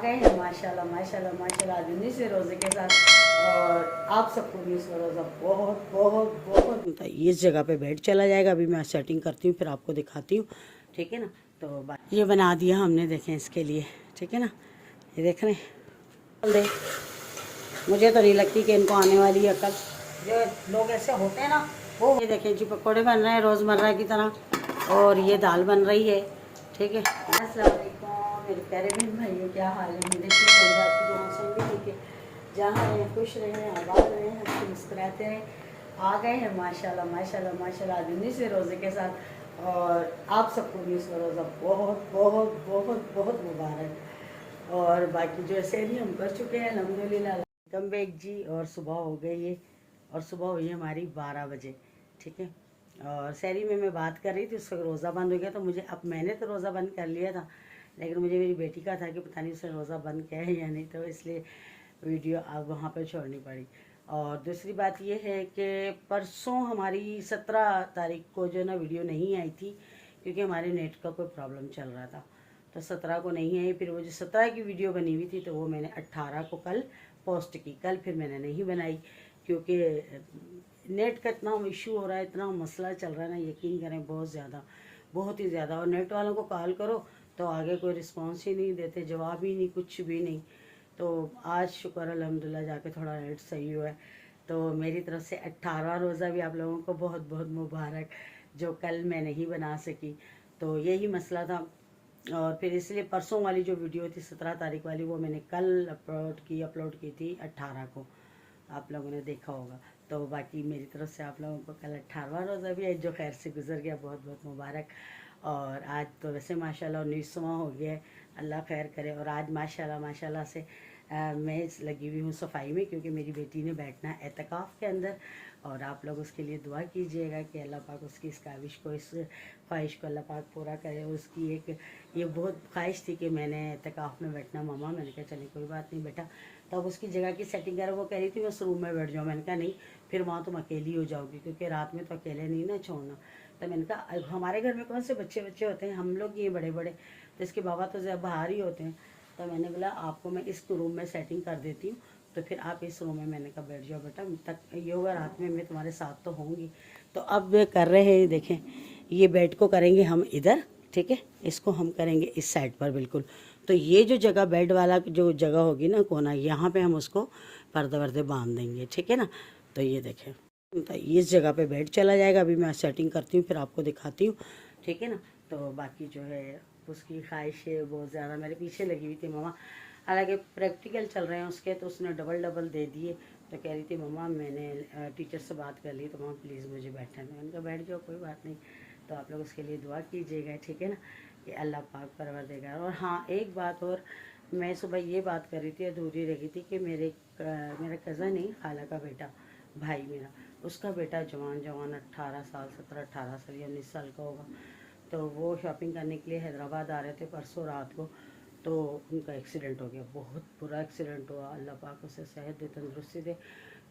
गए हैं माशाल्लाह माशाल्लाह माशाल्लाह आज 19 रोज़े के साथ। और आप सबको 19 रोज़ा बहुत बहुत बहुत इस जगह पे बेड चला जाएगा। अभी मैं सेटिंग करती हूँ फिर आपको दिखाती हूँ, ठीक है ना। तो ये बना दिया हमने, देखें इसके लिए, ठीक है ना। ये देख रहे हैं, मुझे तो नहीं लगती कि इनको आने वाली है अकल। जो लोग ऐसे होते हैं ना वो, ये देखें जी पकौड़े बन रहे हैं रोज़मर्रा की तरह, और ये दाल बन रही है, ठीक है। अस्सलाम वालेकुम मेरे प्यारे बहन भाइयों, क्या हाल है? मुझे ठीक हो रहा है, आपकी दुआ से भी ठीक है। जहाँ रहें खुश रहें, आबाद रहें, हंसते मुस्कुराते रहें। आ गए हैं माशाल्लाह माशाल्लाह माशाल्लाह आज 19 रोज़े के साथ। और आप सबको 19 रोज़ा बहुत बहुत बहुत बहुत मुबारक। और बाकी जो सैली हम कर चुके हैं अल्हम्दुलिल्लाह, कम बैक जी। और सुबह हो गई है, और सुबह हुई है हमारी 12 बजे, ठीक है। और शहरी में मैं बात कर रही थी, उस वक्त रोज़ा बंद हो गया। तो मुझे, अब मैंने तो रोज़ा बंद कर लिया था, लेकिन मुझे मेरी बेटी का था कि पता नहीं उसने रोज़ा बंद किया है या नहीं, तो इसलिए वीडियो अब वहाँ पर छोड़नी पड़ी। और दूसरी बात ये है कि परसों हमारी 17 तारीख को जो ना वीडियो नहीं आई थी, क्योंकि हमारे नेट का कोई प्रॉब्लम चल रहा था, तो 17 को नहीं आई। फिर वो जो 17 की वीडियो बनी हुई थी तो वो मैंने 18 को कल पोस्ट की। कल फिर मैंने नहीं बनाई, क्योंकि नेट का इतना इशू हो रहा है, इतना मसला चल रहा है ना, यकीन करें बहुत ज़्यादा, बहुत ही ज़्यादा। और नेट वालों को कॉल करो तो आगे कोई रिस्पांस ही नहीं देते, जवाब ही नहीं, कुछ भी नहीं। तो आज शुक्र अल्हम्दुलिल्लाह जाके थोड़ा नेट सही हुआ है। तो मेरी तरफ से 18 रोज़ा भी आप लोगों को बहुत बहुत मुबारक, जो कल मैं नहीं बना सकी। तो यही मसला था। और फिर इसलिए परसों वाली जो वीडियो थी 17 तारीख वाली, वो मैंने कल अपलोड की थी 18 को, आप लोगों ने देखा होगा। तो बाकी मेरी तरफ से आप लोगों को कल 18वां रोज़ा भी है जो खैर से गुजर गया, बहुत बहुत मुबारक। और आज तो वैसे माशाल्लाह 19वां हो गया है, अल्लाह खैर करे। और आज माशाल्लाह माशाल्लाह से मैं लगी हुई हूँ सफाई में, क्योंकि मेरी बेटी ने बैठना है एतकाफ़ के अंदर। और आप लोग उसके लिए दुआ कीजिएगा कि अल्लाह पाक उसकी इस काविश को, इस ख्वाहिश को अल्लाह पाक पूरा करे। उसकी एक ये बहुत ख्वाहिश थी कि मैंने एतकाफ़ में बैठना मम्मा। मैंने कहा चलिए कोई बात नहीं बेटा। तब उसकी जगह की सेटिंग करो, वो कह रही थी मैं उस रूम में बैठ जाऊँ। मैंने कहा नहीं, फिर वहाँ तुम अकेली हो जाओगी, क्योंकि रात में तो अकेले नहीं ना छोड़ना। तो मैंने कहा हमारे घर में कौन से बच्चे होते हैं, हम लोग ये बड़े बड़े, तो इसके बाबा तो ज़्यादा बाहर ही होते हैं। तो मैंने बोला आपको मैं इस रूम में सेटिंग कर देती हूँ, तो फिर आप इस रूम में, मैंने कहा बैठ जाओ बेटा, तक ये होगा रात में मैं तुम्हारे साथ तो होंगी। तो अब वे कर रहे हैं, देखें ये बेड को करेंगे हम इधर, ठीक है, इसको हम करेंगे इस साइड पर बिल्कुल। तो ये जो जगह बेड वाला जो जगह होगी ना कोना, यहाँ पे हम उसको पर्दे वर्दे बांध देंगे, ठीक है ना। तो ये देखें, तो इस जगह पे बेड चला जाएगा। अभी मैं सेटिंग करती हूँ फिर आपको दिखाती हूँ, ठीक है ना। तो बाकी जो है उसकी ख्वाहिश है बहुत ज़्यादा, मेरे पीछे लगी हुई थी मम्मा। हालांकि प्रैक्टिकल चल रहे हैं उसके, तो उसने डबल डबल दे दिए। तो कह रही थी मम्मा मैंने टीचर से बात कर ली, तो मम्मा प्लीज़ मुझे बैठने दो। मैंने कहा बैठ जाओ कोई बात नहीं। तो आप लोग उसके लिए दुआ कीजिएगा, ठीक है ना, कि अल्लाह पाक परवर देगा। और हाँ एक बात और, मैं सुबह ये बात कर रही थी, अधूरी रही थी, कि मेरा कज़न ही खाला का बेटा, भाई मेरा, उसका बेटा जवान 18 साल 17-18 साल या 19 साल का होगा। तो वो शॉपिंग करने के लिए हैदराबाद आ रहे थे परसों रात को। तो उनका एक्सीडेंट हो गया, बहुत बुरा एक्सीडेंट हुआ। अल्लाह पाक उसे सेहत दे, तंदुरुस्ती दे।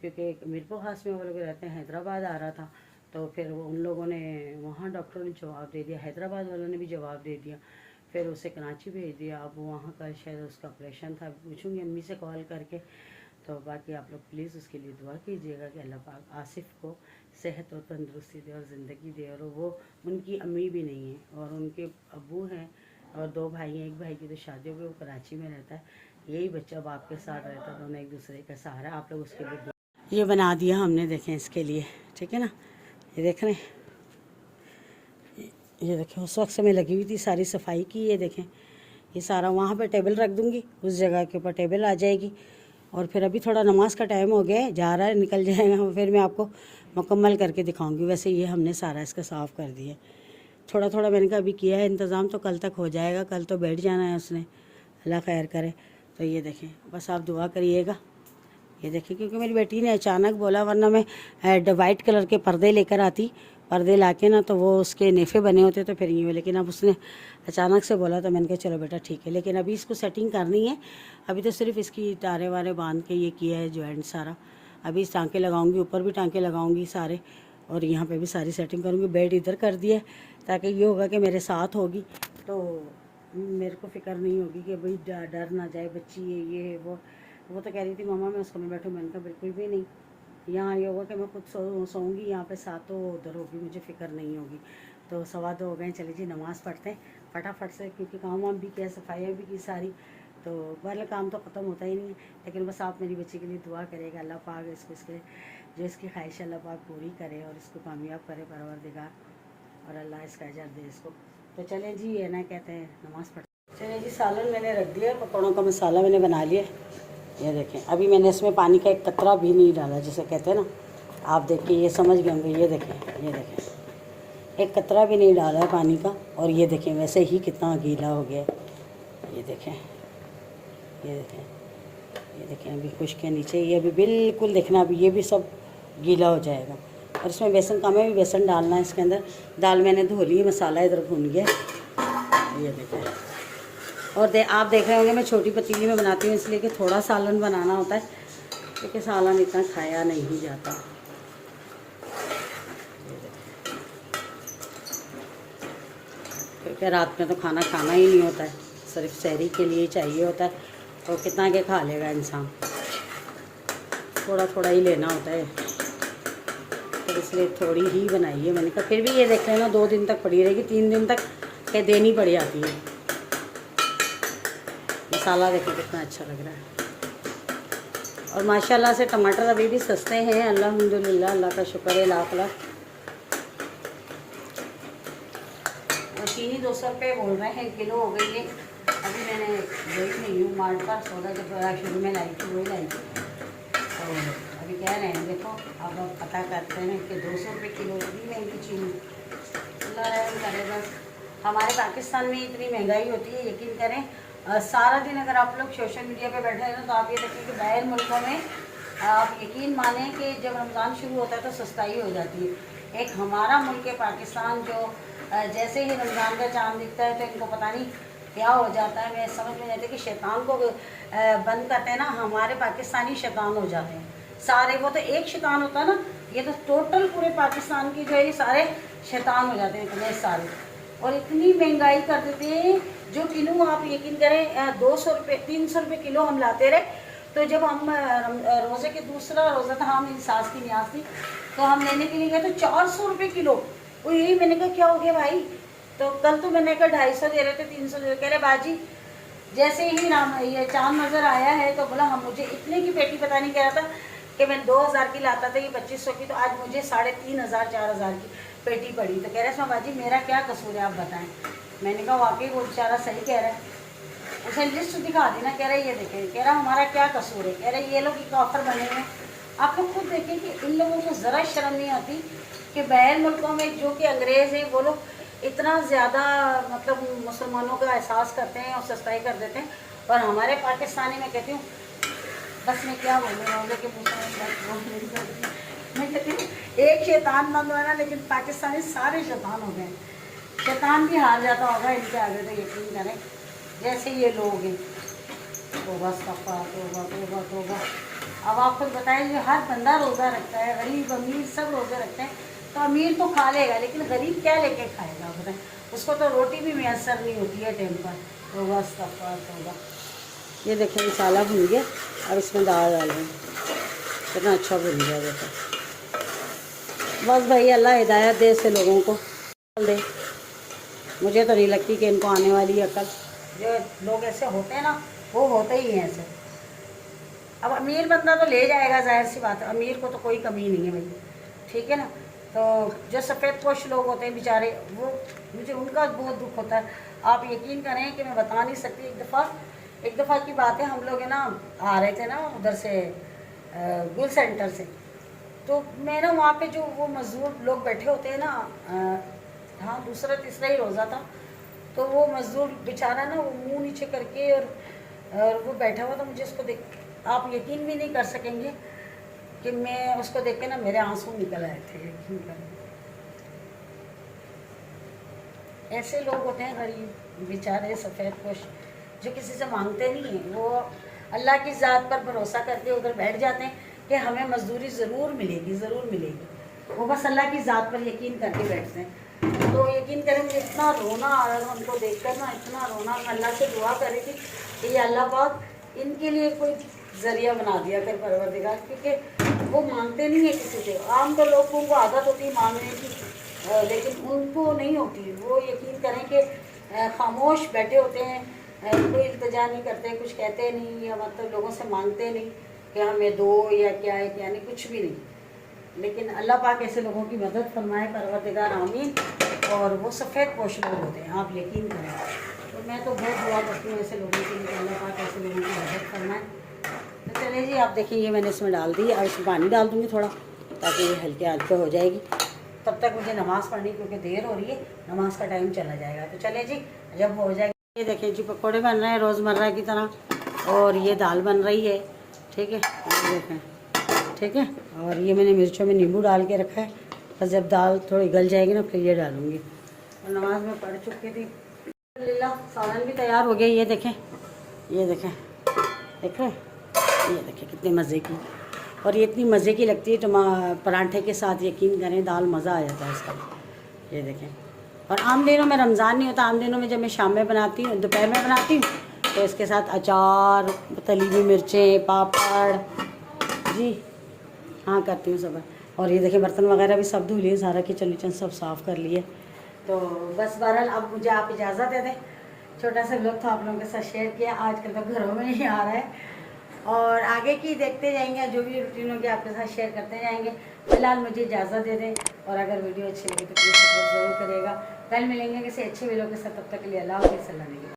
क्योंकि मीरपुर खास में वो लोग रहते हैं, हैदराबाद आ रहा था। तो फिर उन लोगों ने, वहाँ डॉक्टरों ने जवाब दे दिया, हैदराबाद वालों ने भी जवाब दे दिया। फिर उसे कराची भेज दिया। अब वहाँ का शायद उसका ऑपरेशन था, पूछूंगी अम्मी से कॉल करके। तो बाकी आप लोग प्लीज़ उसके लिए दुआ कीजिएगा कि अल्लाह पाक आसिफ को सेहत और तंदुरुस्ती दे और ज़िंदगी दे। और वो, उनकी अम्मी भी नहीं है और उनके अब्बू हैं और 2 भाई हैं। एक भाई की तो शादी हो गई, वो कराची में रहता है। यही बच्चा बाप के साथ रहता है, दोनों एक दूसरे का सहारा। आप लोग उसके लिए ये बना दिया हमने, देखें इसके लिए, ठीक है ना। ये देख रहे हैं, ये देखें उस वक्त से मैं लगी हुई थी, सारी सफाई की। ये देखें ये सारा, वहाँ पे टेबल रख दूँगी, उस जगह के ऊपर टेबल आ जाएगी। और फिर अभी थोड़ा नमाज का टाइम हो गया है, जा रहा है, निकल जाएगा, फिर मैं आपको मुकम्मल करके दिखाऊंगी। वैसे ये हमने सारा इसका साफ़ कर दिया, थोड़ा थोड़ा मैंने कहा अभी किया है इंतज़ाम, तो कल तक हो जाएगा। कल तो बैठ जाना है उसने, अल्लाह खैर करे। तो ये देखें, बस आप दुआ करिएगा। ये देखिए, क्योंकि मेरी बेटी ने अचानक बोला, वरना मैं वाइट कलर के पर्दे लेकर आती, पर्दे लाके ना, तो वो उसके नेफे बने होते तो फिर यूँ। लेकिन अब उसने अचानक से बोला, तो मैंने कहा चलो बेटा ठीक है। लेकिन अभी इसको सेटिंग करनी है। अभी तो सिर्फ इसकी तारे वारे बांध के ये किया है जॉइंट सारा। अभी इस टाँके लगाऊंगी, ऊपर भी टाँके लगाऊंगी सारे, और यहाँ पे भी सारी सेटिंग करूँगी। बेड इधर कर दिया ताकि ये होगा कि मेरे साथ होगी, तो मेरे को फिक्र नहीं होगी कि भाई डर ना जाए बच्ची ये वो तो कह रही थी मामा मैं उसको में बैठूँ। मैंने कहा बिल्कुल भी नहीं, यहाँ ये होगा कि मैं खुद सोऊंगी यहाँ पे, साथ तो उधर होगी, मुझे फ़िक्र नहीं होगी। तो 2:15 हो गए, चले जी नमाज़ पढ़ते हैं फटाफट से, क्योंकि काम वाम भी किया, सफाइयाँ भी की सारी, तो वाला काम तो ख़त्म होता ही नहीं है। लेकिन बस आप मेरी बच्ची के लिए दुआ करेगा, अल्लाह पाक इसको इसके जो इसकी ख्वाहिश अल्लाह पाक पूरी करे और इसको कामयाब करे परवरदिगार, और अल्लाह इसका अजर दे इसको। तो चले जी, ये ना कहते हैं नमाज़ पढ़। चले जी, सालन मैंने रख दिया, पकौड़ों का मसाला मैंने बना लिया। ये देखें, अभी मैंने इसमें पानी का एक कतरा भी नहीं डाला, जिसे कहते हैं ना, आप देख के ये समझ गए होंगे। ये देखें एक कतरा भी नहीं डाला है पानी का, और ये देखें वैसे ही कितना गीला हो गया है। ये देखें अभी खुश्क के नीचे, ये अभी बिल्कुल देखना, अभी ये भी सब गीला हो जाएगा। और इसमें बेसन का, में भी बेसन डालना है इसके अंदर। दाल मैंने धो ली, मसाला इधर भून गया। ये देखें, और आप देख रहे होंगे मैं छोटी पतीली में बनाती हूँ, इसलिए कि थोड़ा सालन बनाना होता है, क्योंकि सालन इतना खाया नहीं जाता। क्योंकि रात में तो खाना ही नहीं होता है, सिर्फ सहरी के लिए चाहिए होता है, तो कितना के खा लेगा इंसान, थोड़ा थोड़ा ही लेना होता है, तो इसलिए थोड़ी ही बनाई है मैंने कहा। फिर भी ये देख लेना 2 दिन तक पड़ी रहेगी, 3 दिन तक के देनी पड़ जाती है। मसाला देखिए कितना अच्छा लग रहा है, और माशाल्लाह से टमाटर अभी भी सस्ते हैं, अल्हम्दुलिल्लाह, अल्लाह का शुक्र है लाख लाख। और चीनी 200 रुपये बोल रहे हैं किलो हो गई है। अभी मैंने गई नहीं हूँ मार्ट पर, सौदा जब शुरू में लाई थी वही लाई थी, तो अभी कह रहे हैं देखो, अब पता करते हैं कि 200 रुपये किलो इतनी महंगी चीनी। अल्लाह रहम करे बस। हमारे पाकिस्तान में इतनी महंगाई होती है, यकीन करें। सारा दिन अगर आप लोग सोशल मीडिया पे बैठे हैं तो आप ये देखें कि बाहर मुल्कों में आप यकीन मानें कि जब रमज़ान शुरू होता है तो सस्ताई हो जाती है। एक हमारा मुल्क है पाकिस्तान, जो जैसे ही रमज़ान का चाँद दिखता है तो इनको पता नहीं क्या हो जाता है। मैं समझ में नहीं आती कि शैतान को बंद करते हैं ना, हमारे पाकिस्तानी शैतान हो जाते हैं सारे। वो तो एक शैतान होता है ना, ये तो टोटल पूरे पाकिस्तान की जो है ये सारे शैतान हो जाते हैं, इतने सारे। और इतनी महंगाई कर देते हैं, जो किलो आप यकीन करें 200 रुपये 300 रुपये किलो हम लाते रहे। तो जब हम रोज़े के दूसरा रोज़ा था, हम मेरी सास की न्याज थी, तो हम लेने के लिए गए तो 400 रुपये किलो। वो यही मैंने कहा क्या हो गया भाई, तो कल तो मैंने कहा 250 दे रहे थे, 300 दे रहे, कह रहे बाजी जैसे ही ये चाँद नज़र आया है तो बोला हम मुझे इतने की पेटी पता नहीं, कह रहा था कि मैं 2000 की लाता था, ये 2500 की, तो आज मुझे 3500 4000 की पेटी पड़ी। तो कह रहे हैं बाजी मेरा क्या कसूर है आप बताएं। मैंने कहा वाकई वो बेचारा सही कह रहा है। उसे लिस्ट दिखा दी ना, कह रहे ये देखें, कह रहा हमारा क्या कसूर है, कह रहे ये लोग एक ऑफर बने हुए हैं। आप लोग खुद देखें कि इन लोगों को ज़रा शर्म नहीं आती कि बाहर मुल्कों में जो कि अंग्रेज़ हैं वो लोग इतना ज़्यादा मतलब मुसलमानों का एहसास करते हैं और सस्ताई कर देते हैं, और हमारे पाकिस्तानी में कहती हूँ बस मैं क्या बोलूँ कि मैं कहती हूँ एक शैतान बंद हुआ ना, लेकिन पाकिस्तानी सारे शैतान हो गए। शैतान भी हार जाता होगा इनके आगे, तो यकीन करें जैसे ये लोग हैं। तौबा सफ़ा तौबा तौबा तौबा। अब आप खुद बताएं, जो हर बंदा रोज़ा रखता है, गरीब अमीर सब रोज़े रखते हैं, तो अमीर तो खा लेगा, लेकिन गरीब क्या लेके खाएगा बताएं। उसको तो रोटी भी मैसर नहीं होती है टाइम पर। तौबा सफ़ा तौबा। ये देखें मसाला भुन गया, अब इसमें दाल डालें, कितना अच्छा भुन गया देखो। बस भाई अल्लाह हिदायत दे ऐसे लोगों को दे। मुझे तो नहीं लगती कि इनको आने वाली अकल। जो लोग ऐसे होते हैं ना, वो होते ही हैं ऐसे। अब अमीर बंदा तो ले जाएगा, जाहिर सी बात है, अमीर को तो कोई कमी नहीं है भाई, ठीक है ना। तो जो सफ़ेद पोश लोग होते हैं बेचारे, वो मुझे उनका बहुत दुख होता है। आप यकीन करें कि मैं बता नहीं सकती। एक दफ़ा की बात है, हम लोग है ना आ रहे थे ना उधर से गुल सेंटर से, तो मैं ना वहाँ पे जो वो मज़दूर लोग बैठे होते हैं ना, हाँ दूसरा तीसरा ही रोज़ा था, तो वो मज़दूर बेचारा ना वो मुंह नीचे करके और वो बैठा हुआ था। मुझे उसको देख, आप यकीन भी नहीं कर सकेंगे कि मैं उसको देख के ना मेरे आंसू निकल आए थे। यकीन करें, ऐसे लोग होते हैं गरीब बेचारे सफ़ेद पोश, जो किसी से मांगते नहीं हैं, वो अल्लाह की ज़ात पर भरोसा करके उधर बैठ जाते हैं कि हमें मजदूरी ज़रूर मिलेगी, ज़रूर मिलेगी। वो बस अल्लाह की ज़ात पर यकीन करके बैठते हैं। तो तो यकीन करें मुझे इतना रोना आ रहा था उनको देखकर ना, इतना रोना। मैं अल्लाह से दुआ कर रही थी कि ये अल्लाह पाक इनके लिए कोई ज़रिया बना दिया कर परवरदिगार, क्योंकि वो मांगते नहीं है किसी से। आम तो लोगों को आदत होती है मांगने की, लेकिन उनको नहीं होती। वो यकीन करें कि खामोश बैठे होते हैं, कोई इल्तिजा नहीं करते, कुछ कहते नहीं, या मतलब लोगों से मांगते नहीं कि हमें दो या क्या है क्या नहीं, कुछ भी नहीं। लेकिन अल्लाह पाक ऐसे लोगों की मदद फरमाए परवरदिगार, आमीन। और वो सफ़ेद पोश लोग होते हैं, आप यकीन करें। तो मैं तो बहुत दुआ करती हूँ ऐसे लोगों के लिए, अल्लाह पाक ऐसे लोगों की मदद फरमाए। तो चलिए जी, आप देखिए ये मैंने इसमें डाल दी। अब इसमें पानी डाल दूँगी थोड़ा, ताकि ये हल्के हल्के हो जाएगी। तब तक मुझे नमाज़ पढ़नी, क्योंकि देर हो रही है, नमाज़ का टाइम चला जाएगा। तो चले जी, जब हो जाएगा। ये देखें जी, पकौड़े बन रहे हैं रोज़मर्रा की तरह, और ये दाल बन रही है, ठीक है, ये देखें, ठीक है। और ये मैंने मिर्चों में नींबू डाल के रखा है, बस जब दाल थोड़ी गल जाएगी ना फिर ये डालूँगी। और नमाज में पढ़ चुकी थी। अल्हम्दुलिल्लाह सालन भी तैयार हो गया। ये देखें, ये देखें, देख रहे हैं, ये देखें कितने मज़े की। और ये इतनी मज़े की लगती है पराठे के साथ, यकीन करें दाल मज़ा आ जाता है इसका। ये देखें। और आम दिनों में रमज़ान नहीं होता, आम दिनों में जब मैं शाम में बनाती हूँ, दोपहर में बनाती हूँ, तो इसके साथ अचार, तली हुई मिर्चें, पापड़, जी हाँ करती हूँ सब। और ये देखिए बर्तन वगैरह भी सब धो लिए, सारा किचन विचन सब साफ़ कर लिए। तो बस बहरहाल अब मुझे आप इजाज़त दे दें। छोटा सा व्लॉग था आप लोगों के साथ शेयर किया। आजकल तो घरों में ही आ रहा है, और आगे की देखते जाएंगे, जो भी रूटीन होगी आपके साथ शेयर करते जाएंगे। फिलहाल मुझे इजाज़त दे दें, और अगर वीडियो अच्छी लगी तो प्लीज़ सपोर्ट ज़रूर करिएगा। कल मिलेंगे किसी अच्छे वीडियो के साथ, तब तक के लिए अल्लाह हाफ़िज़।